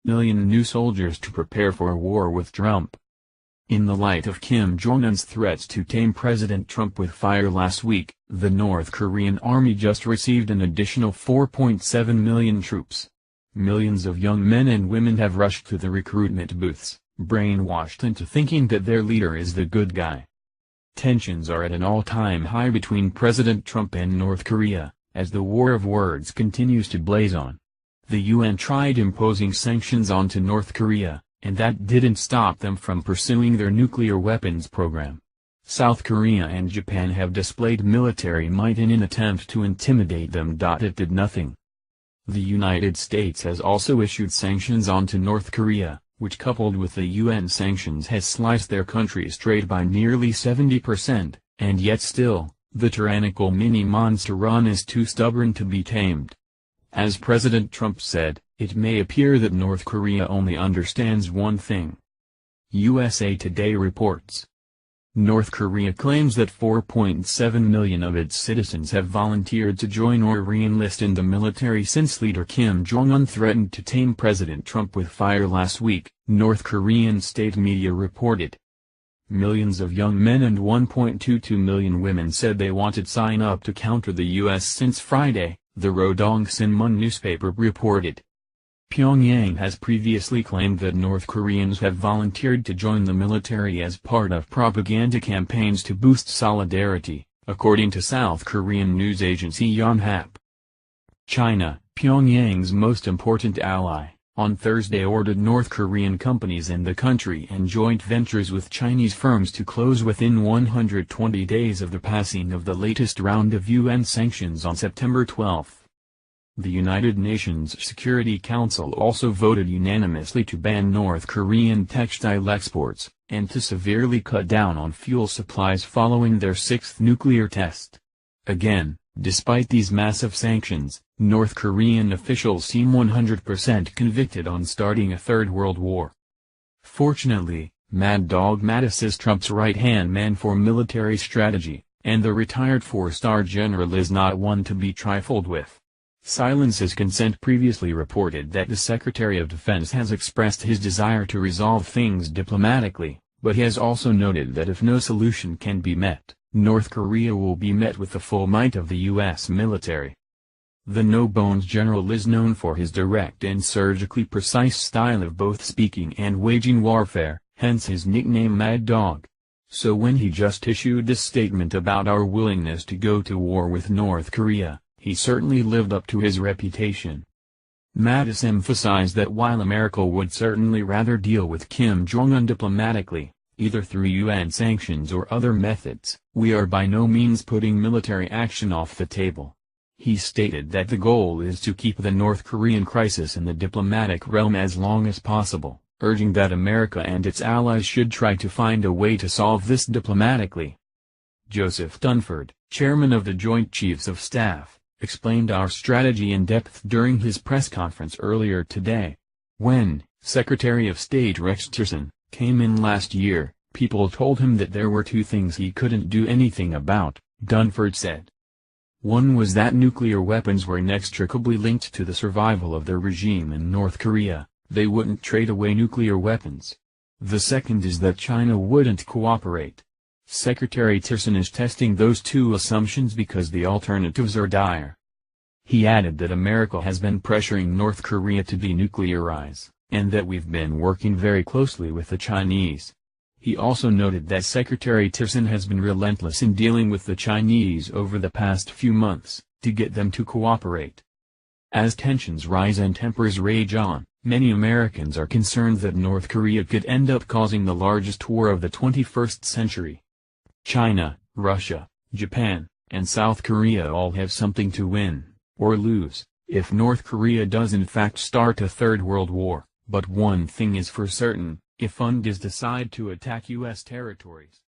million new soldiers to prepare for a war with Trump. In the light of Kim Jong-un's threats to tame President Trump with fire last week, the North Korean army just received an additional 4.7 million troops. Millions of young men and women have rushed to the recruitment booths, brainwashed into thinking that their leader is the good guy. Tensions are at an all-time high between President Trump and North Korea, as the war of words continues to blaze on. The UN tried imposing sanctions onto North Korea, and that didn't stop them from pursuing their nuclear weapons program. South Korea and Japan have displayed military might in an attempt to intimidate them. It did nothing. The United States has also issued sanctions onto North Korea, which coupled with the UN sanctions has sliced their country's trade by nearly 70%, and yet still, the tyrannical mini-monster is too stubborn to be tamed. As President Trump said, it may appear that North Korea only understands one thing. USA Today reports. North Korea claims that 4.7 million of its citizens have volunteered to join or re-enlist in the military since leader Kim Jong-un threatened to tame President Trump with fire last week, North Korean state media reported. Millions of young men and 1.22 million women said they wanted to sign up to counter the U.S. since Friday, the Rodong Sinmun newspaper reported. Pyongyang has previously claimed that North Koreans have volunteered to join the military as part of propaganda campaigns to boost solidarity, according to South Korean news agency Yonhap. China, Pyongyang's most important ally, on Thursday ordered North Korean companies in the country and joint ventures with Chinese firms to close within 120 days of the passing of the latest round of UN sanctions on September 12. The United Nations Security Council also voted unanimously to ban North Korean textile exports, and to severely cut down on fuel supplies following their sixth nuclear test. Again, despite these massive sanctions, North Korean officials seem 100% convicted on starting a third world war. Fortunately, Mad Dog Mattis is Trump's right-hand man for military strategy, and the retired four-star general is not one to be trifled with. Silence is Consent previously reported that the Secretary of Defense has expressed his desire to resolve things diplomatically, but he has also noted that if no solution can be met, North Korea will be met with the full might of the U.S. military. The no-bones general is known for his direct and surgically precise style of both speaking and waging warfare, hence his nickname Mad Dog. So when he just issued this statement about our willingness to go to war with North Korea, he certainly lived up to his reputation. Mattis emphasized that while America would certainly rather deal with Kim Jong-un diplomatically, either through UN sanctions or other methods, we are by no means putting military action off the table. He stated that the goal is to keep the North Korean crisis in the diplomatic realm as long as possible, urging that America and its allies should try to find a way to solve this diplomatically. Joseph Dunford, chairman of the Joint Chiefs of Staff, explained our strategy in depth during his press conference earlier today. When Secretary of State Rex Tillerson came in last year, people told him that there were two things he couldn't do anything about, Dunford said. One was that nuclear weapons were inextricably linked to the survival of their regime in North Korea, they wouldn't trade away nuclear weapons. The second is that China wouldn't cooperate. Secretary Tillerson is testing those two assumptions because the alternatives are dire. He added that America has been pressuring North Korea to denuclearize, and that we've been working very closely with the Chinese. He also noted that Secretary Tillerson has been relentless in dealing with the Chinese over the past few months, to get them to cooperate. As tensions rise and tempers rage on, many Americans are concerned that North Korea could end up causing the largest war of the 21st century. China, Russia, Japan, and South Korea all have something to win, or lose, if North Korea does in fact start a third world war, but one thing is for certain, if UNDs decide to attack U.S. territories.